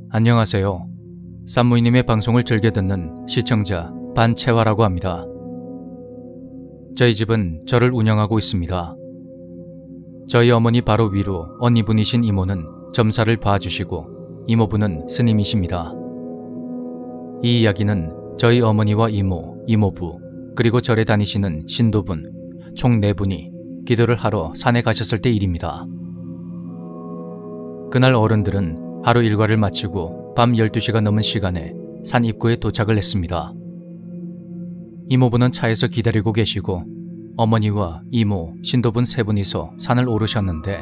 안녕하세요. 산모이님의 방송을 즐겨 듣는 시청자 반채화라고 합니다. 저희 집은 저를 운영하고 있습니다. 저희 어머니 바로 위로 언니분이신 이모는 점사를 봐주시고 이모부는 스님이십니다. 이 이야기는 저희 어머니와 이모, 이모부, 그리고 절에 다니시는 신도분 총 4분이 기도를 하러 산에 가셨을 때 일입니다. 그날 어른들은 하루 일과를 마치고 밤 12시가 넘은 시간에 산 입구에 도착을 했습니다. 이모부는 차에서 기다리고 계시고 어머니와 이모, 신도분 3분이서 산을 오르셨는데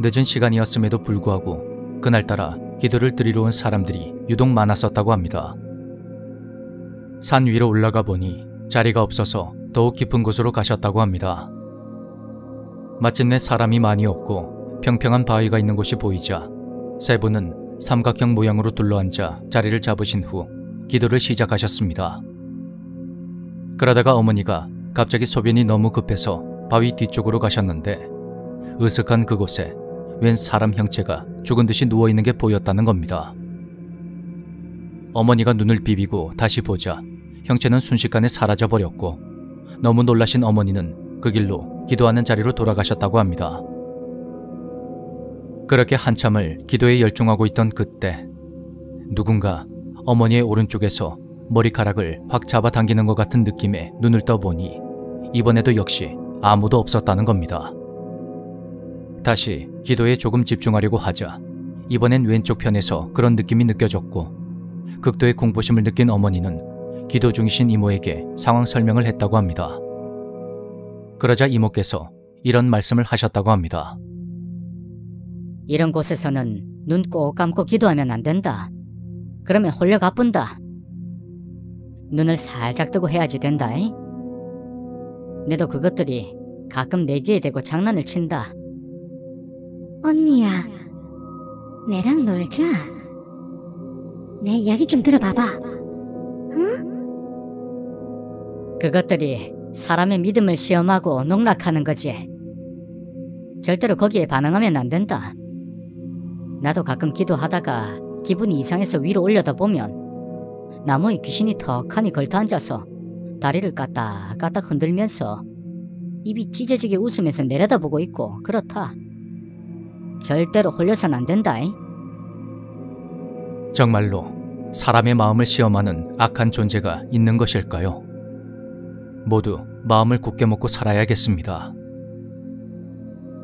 늦은 시간이었음에도 불구하고 그날따라 기도를 드리러 온 사람들이 유독 많았었다고 합니다. 산 위로 올라가 보니 자리가 없어서 더욱 깊은 곳으로 가셨다고 합니다. 마침내 사람이 많이 없고 평평한 바위가 있는 곳이 보이자 3분은 삼각형 모양으로 둘러앉아 자리를 잡으신 후 기도를 시작하셨습니다. 그러다가 어머니가 갑자기 소변이 너무 급해서 바위 뒤쪽으로 가셨는데 으슥한 그곳에 웬 사람 형체가 죽은 듯이 누워있는 게 보였다는 겁니다. 어머니가 눈을 비비고 다시 보자 형체는 순식간에 사라져버렸고 너무 놀라신 어머니는 그 길로 기도하는 자리로 돌아가셨다고 합니다. 그렇게 한참을 기도에 열중하고 있던 그때 누군가 어머니의 오른쪽에서 머리카락을 확 잡아당기는 것 같은 느낌에 눈을 떠보니 이번에도 역시 아무도 없었다는 겁니다. 다시 기도에 조금 집중하려고 하자 이번엔 왼쪽 편에서 그런 느낌이 느껴졌고 극도의 공포심을 느낀 어머니는 기도 중이신 이모에게 상황 설명을 했다고 합니다. 그러자 이모께서 이런 말씀을 하셨다고 합니다. 이런 곳에서는 눈 꼭 감고 기도하면 안 된다. 그러면 홀려 가뿐다. 눈을 살짝 뜨고 해야지 된다. 내도 그것들이 가끔 내 귀에 대고 장난을 친다. 언니야, 내랑 놀자. 내 이야기 좀 들어봐봐. 응? 그것들이 사람의 믿음을 시험하고 농락하는 거지. 절대로 거기에 반응하면 안 된다. 나도 가끔 기도하다가 기분이 이상해서 위로 올려다보면 나무에 귀신이 턱하니 걸터앉아서 다리를 까딱까딱 흔들면서 입이 찢어지게 웃으면서 내려다보고 있고 그렇다. 절대로 홀려선 안 된다. 정말로 사람의 마음을 시험하는 악한 존재가 있는 것일까요? 모두 마음을 굳게 먹고 살아야겠습니다.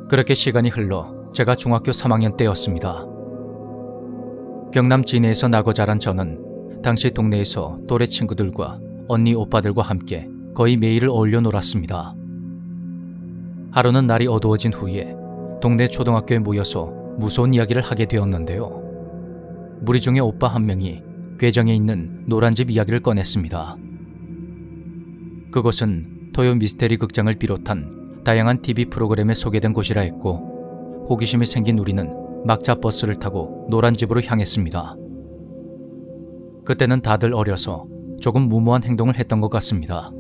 그렇게 시간이 흘러 제가 중학교 3학년 때였습니다. 경남 진해에서 나고 자란 저는 당시 동네에서 또래 친구들과 언니 오빠들과 함께 거의 매일을 어울려 놀았습니다. 하루는 날이 어두워진 후에 동네 초등학교에 모여서 무서운 이야기를 하게 되었는데요. 무리 중에 오빠 한 명이 괴정에 있는 노란 집 이야기를 꺼냈습니다. 그곳은 토요 미스테리 극장을 비롯한 다양한 TV 프로그램에 소개된 곳이라 했고 호기심이 생긴 우리는 막차 버스를 타고 노란 집으로 향했습니다. 그때는 다들 어려서 조금 무모한 행동을 했던 것 같습니다.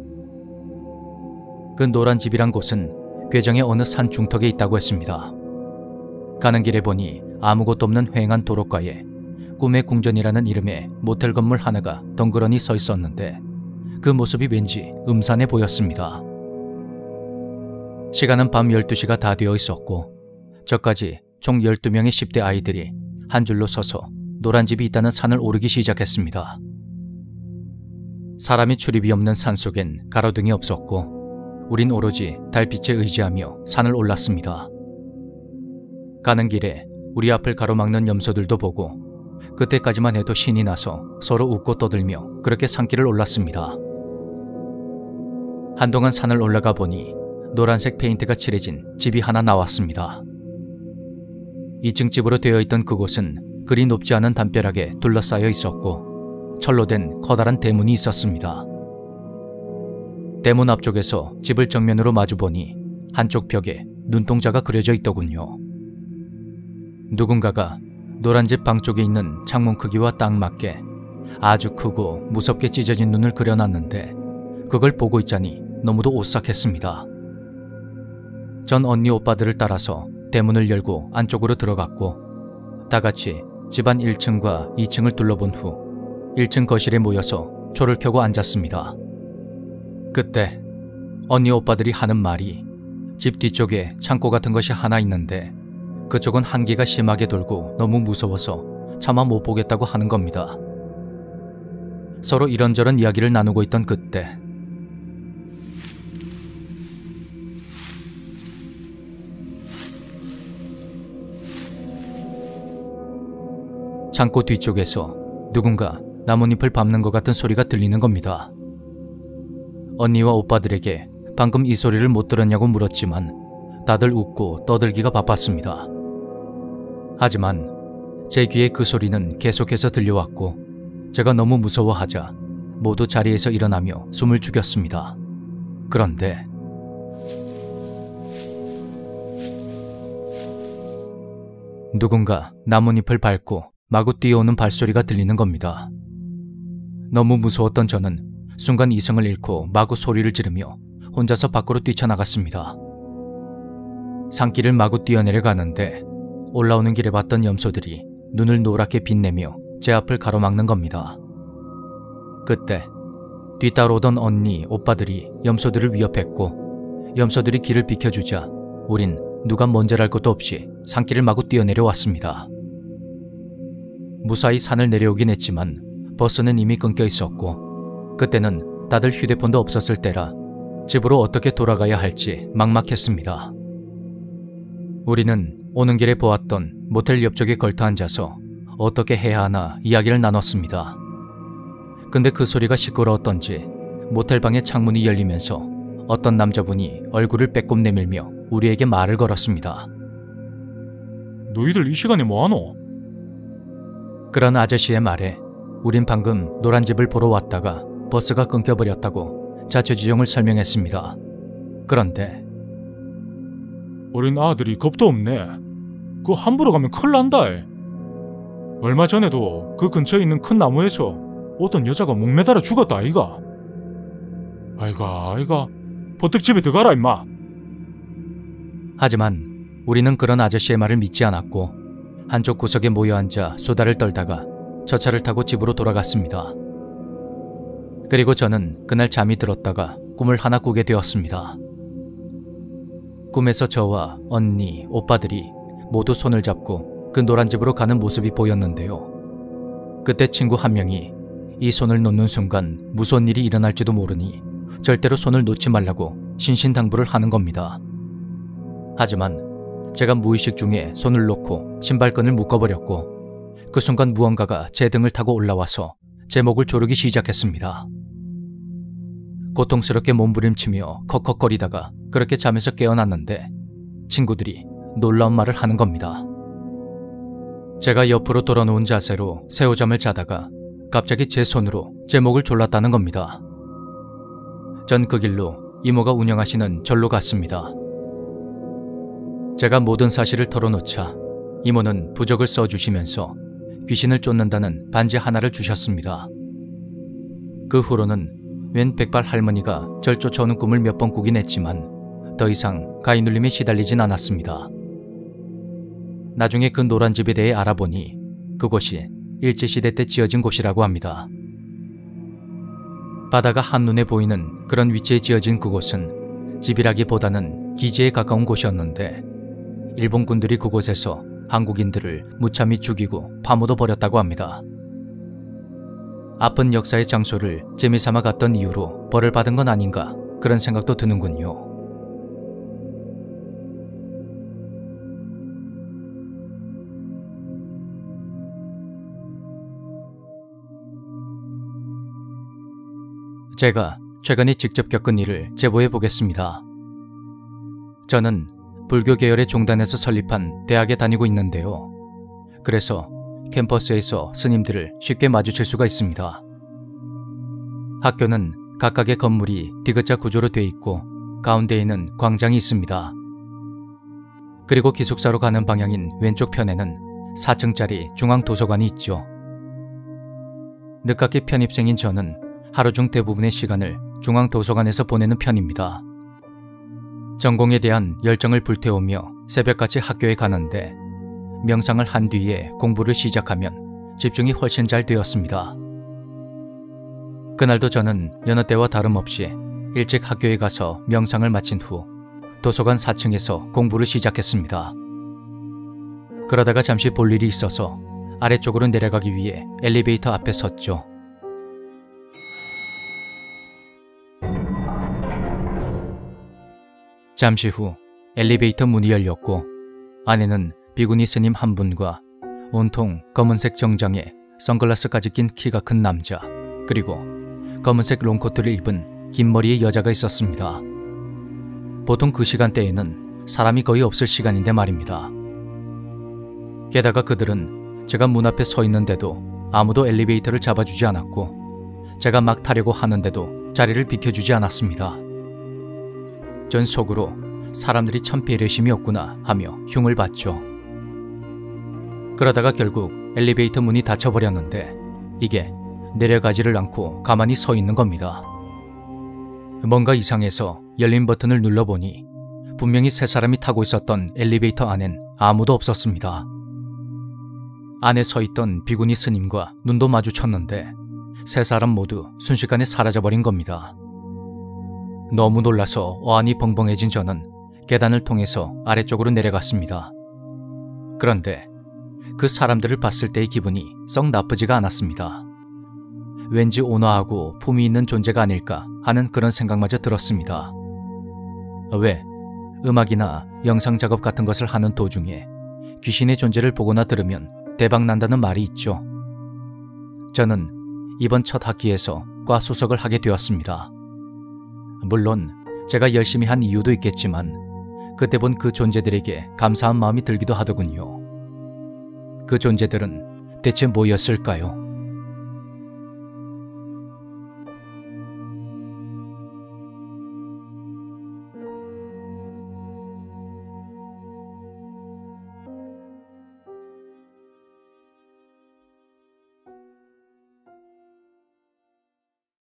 그 노란 집이란 곳은 괴정의 어느 산 중턱에 있다고 했습니다. 가는 길에 보니 아무것도 없는 휑한 도로가에 꿈의 궁전이라는 이름의 모텔 건물 하나가 덩그러니 서 있었는데 그 모습이 왠지 음산해 보였습니다. 시간은 밤 12시가 다 되어 있었고 저까지 총 12명의 10대 아이들이 한 줄로 서서 노란 집이 있다는 산을 오르기 시작했습니다. 사람이 출입이 없는 산속엔 가로등이 없었고 우린 오로지 달빛에 의지하며 산을 올랐습니다. 가는 길에 우리 앞을 가로막는 염소들도 보고 그때까지만 해도 신이 나서 서로 웃고 떠들며 그렇게 산길을 올랐습니다. 한동안 산을 올라가 보니 노란색 페인트가 칠해진 집이 하나 나왔습니다. 2층 집으로 되어 있던 그곳은 그리 높지 않은 담벼락에 둘러싸여 있었고 철로 된 커다란 대문이 있었습니다. 대문 앞쪽에서 집을 정면으로 마주보니 한쪽 벽에 눈동자가 그려져 있더군요. 누군가가 노란 집 방 쪽에 있는 창문 크기와 딱 맞게 아주 크고 무섭게 찢어진 눈을 그려놨는데 그걸 보고 있자니 너무도 오싹했습니다. 전 언니 오빠들을 따라서 대문을 열고 안쪽으로 들어갔고 다같이 집안 1층과 2층을 둘러본 후 1층 거실에 모여서 초를 켜고 앉았습니다. 그때 언니 오빠들이 하는 말이 집 뒤쪽에 창고 같은 것이 하나 있는데 그쪽은 한기가 심하게 돌고 너무 무서워서 차마 못 보겠다고 하는 겁니다. 서로 이런저런 이야기를 나누고 있던 그때 창고 뒤쪽에서 누군가 나뭇잎을 밟는 것 같은 소리가 들리는 겁니다. 언니와 오빠들에게 방금 이 소리를 못 들었냐고 물었지만 다들 웃고 떠들기가 바빴습니다. 하지만 제 귀에 그 소리는 계속해서 들려왔고 제가 너무 무서워하자 모두 자리에서 일어나며 숨을 죽였습니다. 그런데 누군가 나뭇잎을 밟고 마구 뛰어오는 발소리가 들리는 겁니다. 너무 무서웠던 저는 순간 이성을 잃고 마구 소리를 지르며 혼자서 밖으로 뛰쳐나갔습니다. 산길을 마구 뛰어내려 가는데 올라오는 길에 봤던 염소들이 눈을 노랗게 빛내며 제 앞을 가로막는 겁니다. 그때 뒤따라오던 언니, 오빠들이 염소들을 위협했고 염소들이 길을 비켜주자 우린 누가 먼저랄 것도 없이 산길을 마구 뛰어내려 왔습니다. 무사히 산을 내려오긴 했지만 버스는 이미 끊겨 있었고 그때는 다들 휴대폰도 없었을 때라 집으로 어떻게 돌아가야 할지 막막했습니다. 우리는 오는 길에 보았던 모텔 옆쪽에 걸터 앉아서 어떻게 해야 하나 이야기를 나눴습니다. 근데 그 소리가 시끄러웠던지 모텔방의 창문이 열리면서 어떤 남자분이 얼굴을 빼꼼 내밀며 우리에게 말을 걸었습니다. 너희들 이 시간에 뭐하노? 그런 아저씨의 말에 우린 방금 노란 집을 보러 왔다가 버스가 끊겨버렸다고 자초지종을 설명했습니다. 그런데 어린 아들이 겁도 없네. 그거 함부로 가면 큰일 난다. 얼마 전에도 그 근처에 있는 큰 나무에서 어떤 여자가 목매달아 죽었다 아이가. 아이가 버뜩 집에 들어가라 임마. 하지만 우리는 그런 아저씨의 말을 믿지 않았고 한쪽 구석에 모여 앉아 수다를 떨다가 저 차를 타고 집으로 돌아갔습니다. 그리고 저는 그날 잠이 들었다가 꿈을 하나 꾸게 되었습니다. 꿈에서 저와 언니, 오빠들이 모두 손을 잡고 그 노란 집으로 가는 모습이 보였는데요. 그때 친구 한 명이 이 손을 놓는 순간 무서운 일이 일어날지도 모르니 절대로 손을 놓지 말라고 신신당부를 하는 겁니다. 하지만 제가 무의식 중에 손을 놓고 신발끈을 묶어버렸고 그 순간 무언가가 제 등을 타고 올라와서 제 목을 조르기 시작했습니다. 고통스럽게 몸부림치며 컥컥거리다가 그렇게 잠에서 깨어났는데 친구들이 놀라운 말을 하는 겁니다. 제가 옆으로 돌아놓은 자세로 새우잠을 자다가 갑자기 제 손으로 제 목을 졸랐다는 겁니다. 전 그 길로 이모가 운영하시는 절로 갔습니다. 제가 모든 사실을 털어놓자 이모는 부적을 써주시면서 귀신을 쫓는다는 반지 하나를 주셨습니다. 그 후로는 웬 백발 할머니가 절 쫓아오는 꿈을 몇 번 꾸긴 했지만 더 이상 가위 눌림에 시달리진 않았습니다. 나중에 그 노란 집에 대해 알아보니 그곳이 일제시대 때 지어진 곳이라고 합니다. 바다가 한눈에 보이는 그런 위치에 지어진 그곳은 집이라기보다는 기지에 가까운 곳이었는데 일본군들이 그곳에서 한국인들을 무참히 죽이고 파묻어 버렸다고 합니다. 아픈 역사의 장소를 재미삼아 갔던 이유로 벌을 받은 건 아닌가 그런 생각도 드는군요. 제가 최근에 직접 겪은 일을 제보해 보겠습니다. 저는 불교 계열의 종단에서 설립한 대학에 다니고 있는데요. 그래서 캠퍼스에서 스님들을 쉽게 마주칠 수가 있습니다. 학교는 각각의 건물이 디귿자 구조로 돼 있고 가운데에는 광장이 있습니다. 그리고 기숙사로 가는 방향인 왼쪽 편에는 4층짜리 중앙도서관이 있죠. 늦깎이 편입생인 저는 하루 중 대부분의 시간을 중앙도서관에서 보내는 편입니다. 전공에 대한 열정을 불태우며 새벽같이 학교에 가는데 명상을 한 뒤에 공부를 시작하면 집중이 훨씬 잘 되었습니다. 그날도 저는 여느 때와 다름없이 일찍 학교에 가서 명상을 마친 후 도서관 4층에서 공부를 시작했습니다. 그러다가 잠시 볼 일이 있어서 아래쪽으로 내려가기 위해 엘리베이터 앞에 섰죠. 잠시 후 엘리베이터 문이 열렸고 안에는 비구니 스님 한 분과 온통 검은색 정장에 선글라스까지 낀 키가 큰 남자, 그리고 검은색 롱코트를 입은 긴 머리의 여자가 있었습니다. 보통 그 시간대에는 사람이 거의 없을 시간인데 말입니다. 게다가 그들은 제가 문 앞에 서 있는데도 아무도 엘리베이터를 잡아주지 않았고 제가 막 타려고 하는데도 자리를 비켜주지 않았습니다. 전 속으로 사람들이 참 배려심이 없구나 하며 흉을 봤죠. 그러다가 결국 엘리베이터 문이 닫혀버렸는데 이게 내려가지를 않고 가만히 서 있는 겁니다. 뭔가 이상해서 열린 버튼을 눌러보니 분명히 세 사람이 타고 있었던 엘리베이터 안엔 아무도 없었습니다. 안에 서 있던 비구니 스님과 눈도 마주쳤는데 세 사람 모두 순식간에 사라져버린 겁니다. 너무 놀라서 어안이 벙벙해진 저는 계단을 통해서 아래쪽으로 내려갔습니다. 그런데 그 사람들을 봤을 때의 기분이 썩 나쁘지가 않았습니다. 왠지 온화하고 품위 있는 존재가 아닐까 하는 그런 생각마저 들었습니다. 왜 음악이나 영상 작업 같은 것을 하는 도중에 귀신의 존재를 보거나 들으면 대박 난다는 말이 있죠. 저는 이번 첫 학기에서 과 수석을 하게 되었습니다. 물론 제가 열심히 한 이유도 있겠지만 그때 본 그 존재들에게 감사한 마음이 들기도 하더군요. 그 존재들은 대체 뭐였을까요?